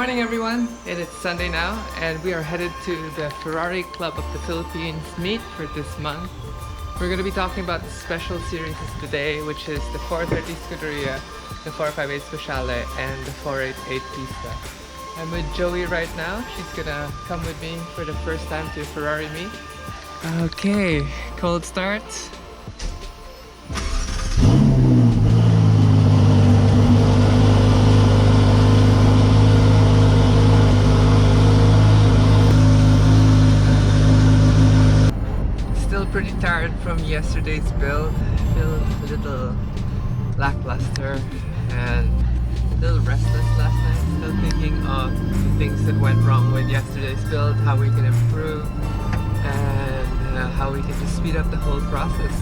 morning everyone, it is Sunday now and we are headed to the Ferrari Club of the Philippines Mead for this month. We're going to be talking about the special series today, which is the 430 Scuderia, the 458 Speciale and the 488 Pista. I'm with Joey right now. She's gonna come with me for the first time to Ferrari Mead. Okay, cold start. Still pretty tired from yesterday's build. Feel a little lackluster and a little restless last night. Still thinking of the things that went wrong with yesterday's build, how we can improve, and how we can just speed up the whole process.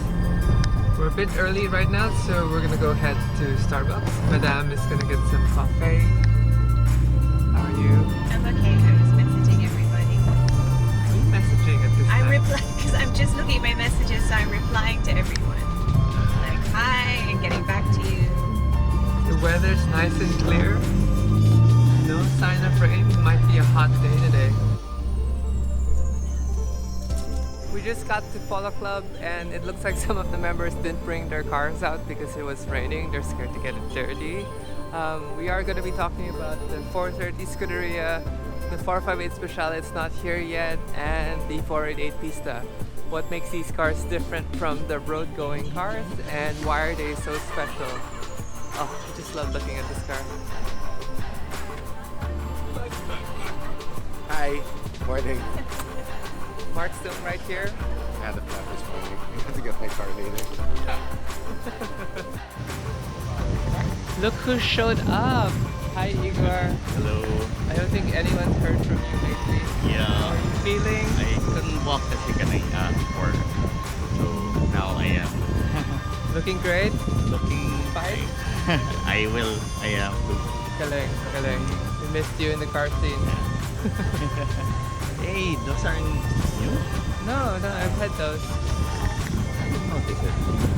We're a bit early right now, so we're gonna go head to Starbucks. Madame is gonna get some coffee. How are you? I'm okay. I was messaging everybody. What are you messaging at this time? I'm replying because I'm just looking at my messages, so I'm replying to everyone. Like, hi, and getting back to you. The weather's nice and clear. No sign of rain. It might be a hot day today. We just got to Polo Club and it looks like some of the members didn't bring their cars out because it was raining. They're scared to get it dirty. We are going to be talking about the 430 Scuderia, the 458 Speciale, it's not here yet, and the 488 Pista. What makes these cars different from the road-going cars and why are they so special? Oh, I just love looking at this car. Hi, morning. Mark's still right here. I had the plan this morning. I have to get my car later. Look who showed up! Hi Igor. Hello. I don't think anyone's heard from you lately. Yeah. How are you feeling? I couldn't walk kasi kanina before. So now I am Looking great? looking Fine? I am too. Galing, galing. We missed you in the car scene. Hey, those aren't new? No, I've had those. I didn't notice it.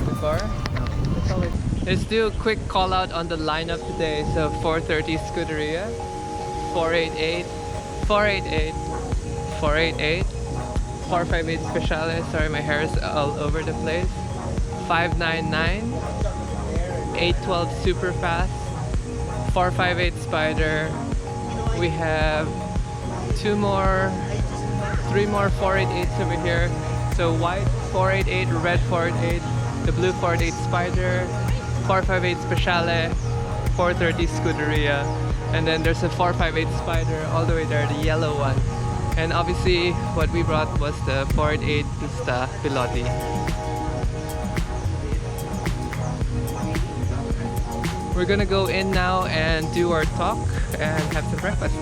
Before? No. That's always. Let's do a quick call out on the lineup today. So 430 Scuderia, 488, 488, 488, 458 Speciale. Sorry, my hair is all over the place. 599, 812 Superfast, 458 Spider. We have three more 488s over here. So white 488, red 488, the blue 488 Spider, 458 Speciale, 430 Scuderia, and then there's a 458 Spider all the way there, the yellow one. And obviously what we brought was the 488 Pista Piloti. We're gonna go in now and do our talk and have some breakfast.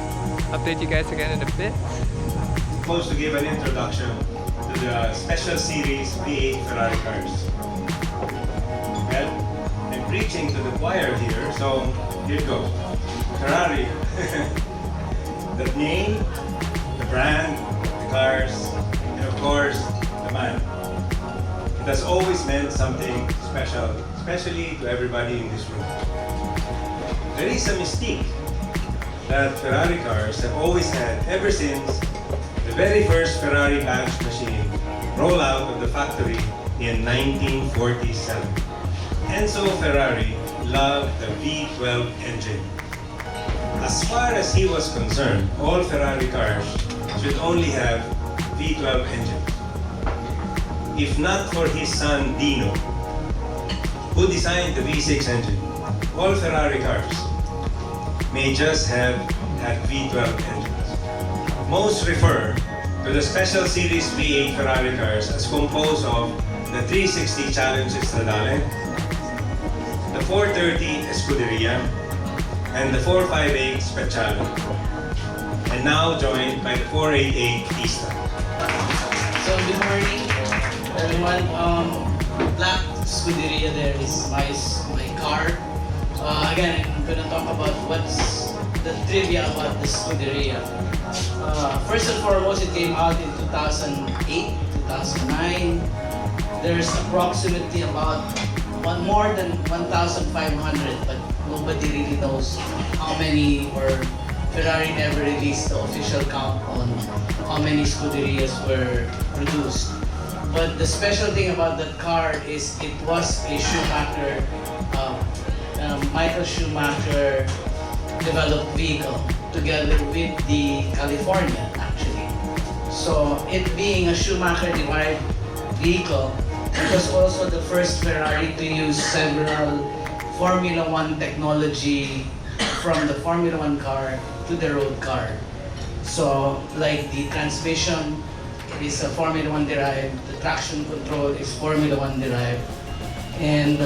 Update you guys again in a bit. Supposed to give an introduction to the Special Series V8 Ferrari cars. Well, I'm preaching to the choir here, so here it goes. Ferrari. The name, the brand, the cars, and of course, the man. It has always meant something special, especially to everybody in this room. There is a mystique that Ferrari cars have always had ever since the very first Ferrari badge machine rolled out of the factory in 1947. Enzo Ferrari loved the V12 engine. As far as he was concerned, all Ferrari cars should only have V12 engines. If not for his son Dino, who designed the V6 engine, all Ferrari cars may just have had V12 engines. Most refer to the Special Series V8 Ferrari cars as composed of the 360 Challenge Stradale, the 430 Scuderia, and the 458 Speciale, and now joined by the 488 Pista. So good morning, everyone. Black Scuderia there is my car. Again, I'm gonna talk about what's the trivia about the Scuderia. First and foremost, it came out in 2008, 2009. There's approximately about more than 1,500, but nobody really knows how many were Ferrari never released the official count on how many Scuderias were produced. But the special thing about that car is it was a Schumacher, Michael Schumacher developed vehicle together with the Californian actually. So it being a Schumacher derived vehicle, it was also the first Ferrari to use several Formula One technology from the Formula One car to the road car. So like the transmission is a Formula One derived, the traction control is Formula One derived, and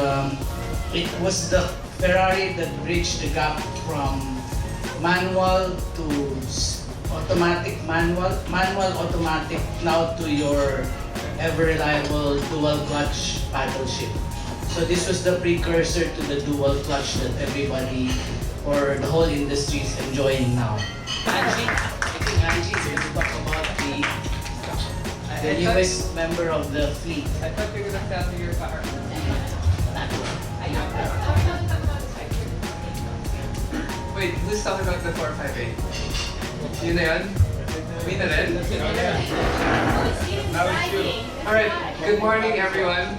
it was the Ferrari that bridged the gap from manual to automatic, manual automatic, now to your ever reliable dual clutch paddle shift. So this was the precursor to the dual clutch that everybody or the whole industry is enjoying now. Angie, I think Angie is going to talk about the newest member of the fleet. I thought you were gonna sell me your car. Wait, who's talking about the 458? Yun na yun? Me na rin? Now it's you. Alright, good morning everyone.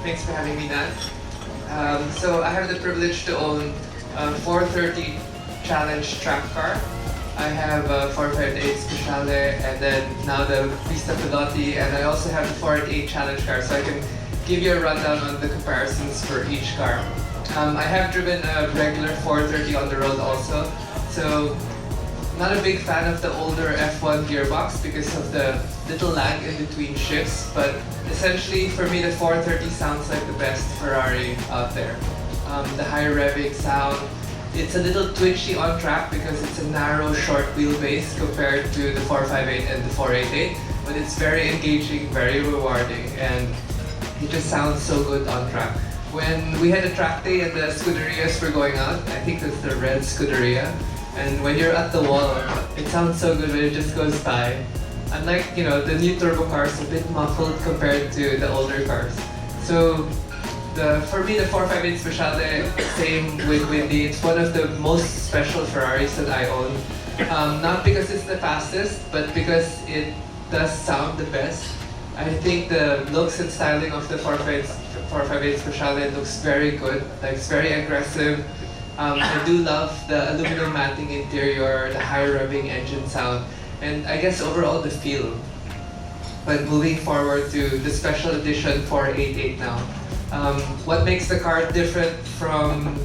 Thanks for having me, Dan. So I have the privilege to own a 430 Challenge track car. I have a 458 Speciale and then now the Pista Piloti, and I also have the 488 Challenge car, so I can give you a rundown on the comparisons for each car. I have driven a regular 430 on the road also, so not a big fan of the older F1 gearbox because of the little lag in between shifts, but essentially for me the 430 sounds like the best Ferrari out there. The high revving sound, it's a little twitchy on track because it's a narrow short wheelbase compared to the 458 and the 488, but it's very engaging, very rewarding, and it just sounds so good on track. When we had a track day and the Scuderias were going out, I think it's the red Scuderia, and when you're at the wall, it sounds so good when it just goes by. Unlike, the new turbo cars, a bit muffled compared to the older cars. So for me, the 458 Speciale, same with Windy, it's one of the most special Ferraris that I own. Not because it's the fastest, but because it does sound the best. I think the looks and styling of the 458 Speciale looks very good, like it's very aggressive. I do love the aluminum matting interior, the high revving engine sound, and I guess overall the feel. But moving forward to the special edition 488 now. What makes the car different from,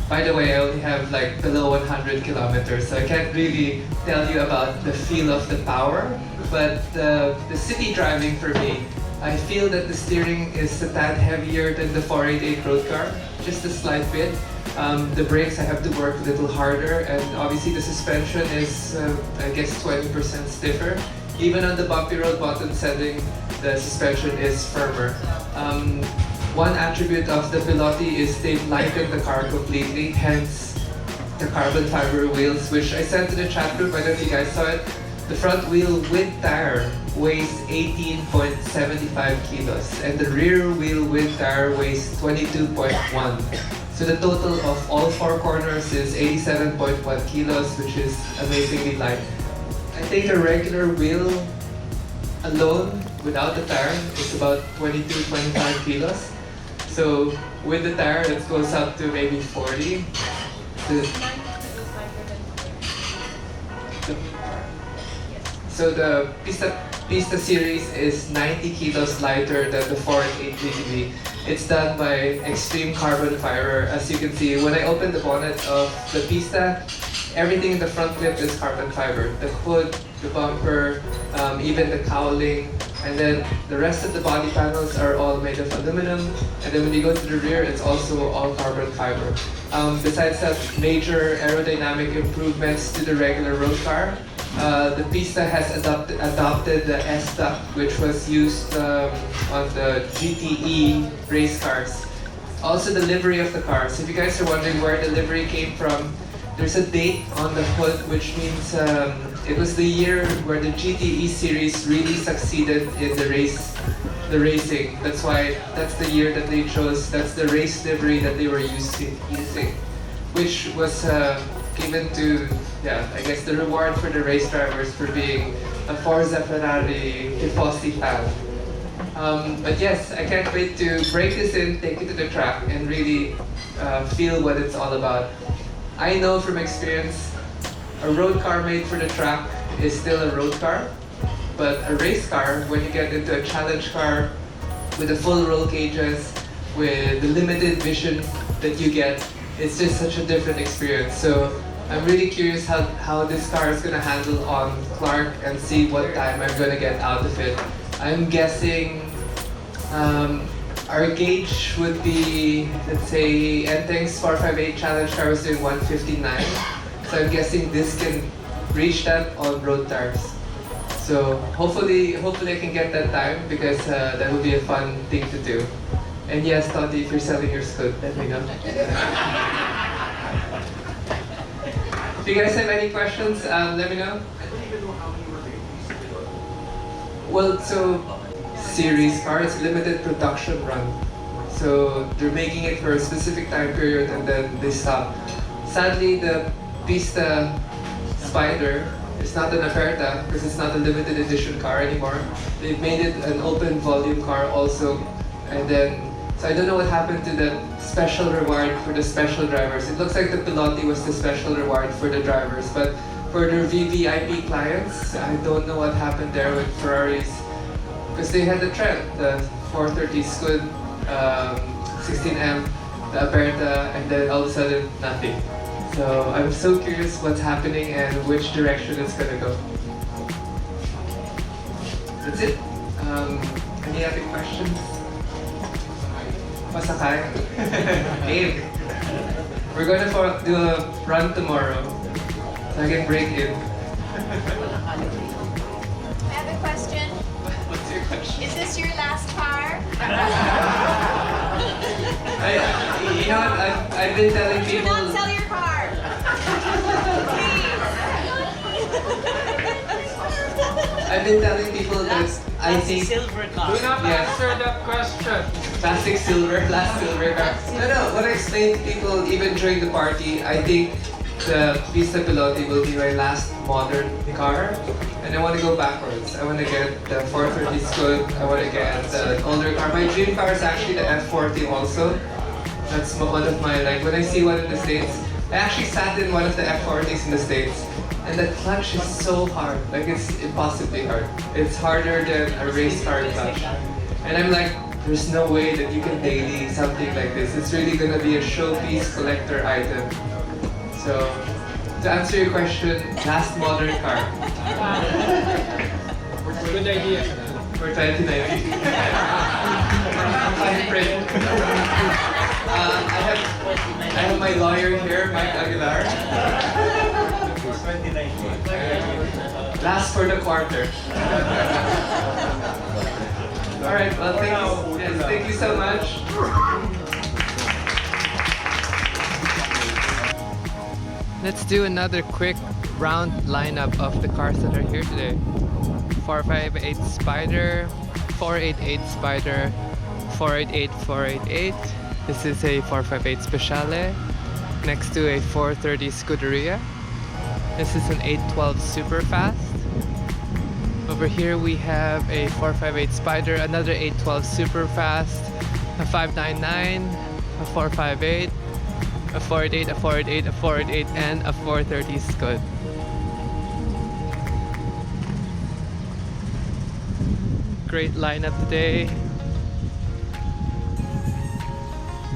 by the way, I only have like below 100 kilometers, so I can't really tell you about the feel of the power, but the city driving for me, I feel that the steering is a tad heavier than the 488 road car, just a slight bit. The brakes I have to work a little harder, and obviously the suspension is, I guess, 20% stiffer. Even on the bumpy road bottom setting, the suspension is firmer. One attribute of the Piloti is they've lightened the car completely, hence the carbon fiber wheels, which I sent to the chat group. I don't know if you guys saw it. The front wheel with tire weighs 18.75 kilos, and the rear wheel with tire weighs 22.1. So the total of all four corners is 87.1 kilos, which is amazingly light. I think a regular wheel alone, without the tire, is about 22-25 kilos. So with the tire, it goes up to maybe 40. So the Pista series is 90 kilos lighter than the 488 GTV. It's done by extreme carbon fiber. As you can see, when I open the bonnet of the Pista, everything in the front lip is carbon fiber. The hood, the bumper, even the cowling, and then the rest of the body panels are all made of aluminum. And then when you go to the rear, it's also all carbon fiber. Besides that, major aerodynamic improvements to the regular road car. The Pista has adopted the S-duct, which was used on the GTE race cars. Also the livery of the car. So if you guys are wondering where the livery came from, there's a date on the hood, which means it was the year where the GTE series really succeeded in the racing. That's why that's the year that they chose. That's the race livery that they were using, which was given to, yeah, I guess the reward for the race drivers for being a Forza Ferrari Tifosi fan. But yes, I can't wait to break this in, take it to the track, and really feel what it's all about. I know from experience, a road car made for the track is still a road car, but a race car, when you get into a challenge car with the full roll cages, with the limited vision that you get, it's just such a different experience. So I'm really curious how this car is gonna handle on Clark and see what time I'm gonna get out of it. I'm guessing our gauge would be, let's say, Enteng's 458 challenge car was doing 159. So I'm guessing this can reach that on road tires. So hopefully I can get that time because that would be a fun thing to do. And yes, Toddy, if you're selling your Scoot, let me know. If you guys have any questions, let me know. Well, so series car, it's limited production run. So they're making it for a specific time period and then they stop. Sadly, the Pista Spider is not an Aperta because it's not a limited edition car anymore. They've made it an open volume car also. And then, so I don't know what happened to the special reward for the special drivers. It looks like the Piloti was the special reward for the drivers, but for their VVIP clients, I don't know what happened there with Ferraris. Because they had the trend, the 430 Scud, 16M, the Aperta, and then all of a sudden, nothing. So I'm so curious what's happening and which direction it's gonna go. That's it. Any other questions? Pasakay? Game. We're gonna do a run tomorrow, so I can break in. I have a question. What's your question? Is this your last car? You know what? I've been telling Do people. not sell your car. I've been telling people that I think silver car. do not answer that question. Plastic silver, last silver car. No. What I explained to people even during the party, I think the Pista Piloti will be my last modern car, and I want to go backwards. I want to get the 430 Scud. I want to get an older car. My dream car is actually the F40 also. That's one of my, like, when I see one in the States, I actually sat in one of the F40s in the States, and the clutch is so hard, like it's impossibly hard. It's harder than a race car clutch. And I'm like, there's no way that you can daily something like this. It's really gonna be a showpiece collector item. So, to answer your question, last modern car. Good idea. For 2019. Fine print. I have my lawyer here, Mike Aguilar. 2019. Last for the quarter. All right. Well, thank you so much. Let's do another quick round lineup of the cars that are here today. 458 Spider, 488 Spider, 488 488. This is a 458 Speciale next to a 430 Scuderia. This is an 812 Superfast. Over here we have a 458 Spider, another 812 Superfast, a 599, a 458, a 488, a 488, a 488, and a 430 Scud. Great lineup today.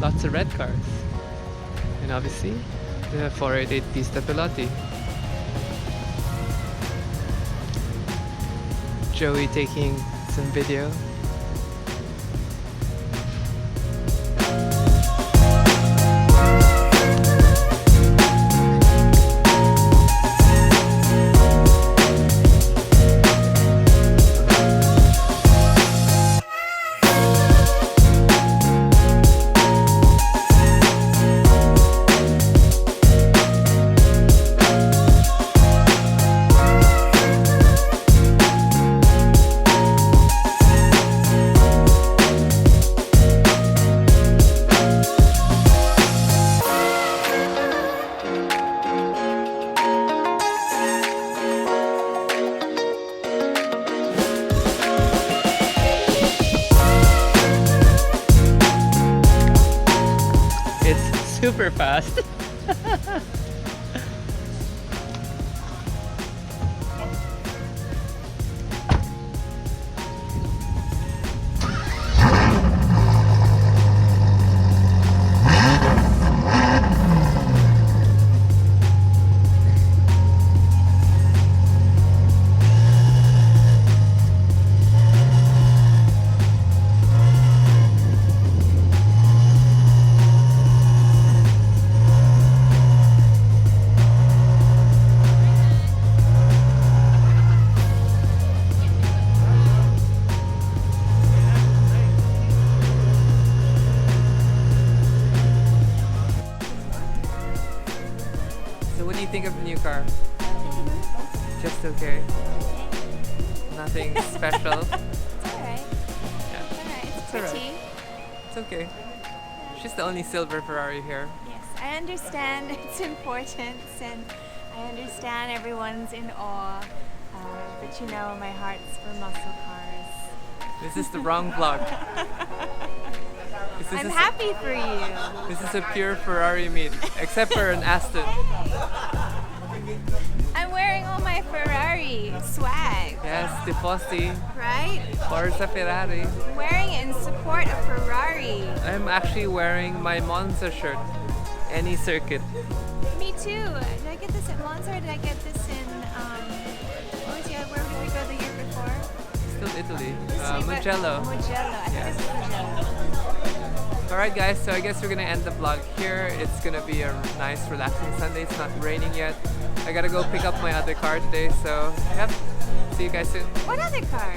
Lots of red cars. And obviously, the 488 Pista Piloti. Joey taking some video. super fast. So what do you think of the new car? Just okay. Nothing special. It's alright. Yeah. It's alright. It's It's alright. pretty. It's okay. She's the only silver Ferrari here. Yes, I understand its importance and I understand everyone's in awe. But you know, my heart's for muscle cars. This is the wrong vlog. This I'm is happy for you. This is a pure Ferrari meet, except for an Aston. I'm wearing all my Ferrari swag, Yes, Tifosi, right? Forza Ferrari. I'm wearing it in support of Ferrari. I'm actually wearing my Monza shirt. Any circuit. Me too. Did I get this at Monza or did I get this in, where did we go the year before? Still Italy. This week, but- Mugello. Mugello. I think Yes. it's Mugello. Alright guys, so I guess we're gonna end the vlog here. It's gonna be a nice relaxing Sunday. It's not raining yet. I gotta go pick up my other car today, so yep. See you guys soon. What other car?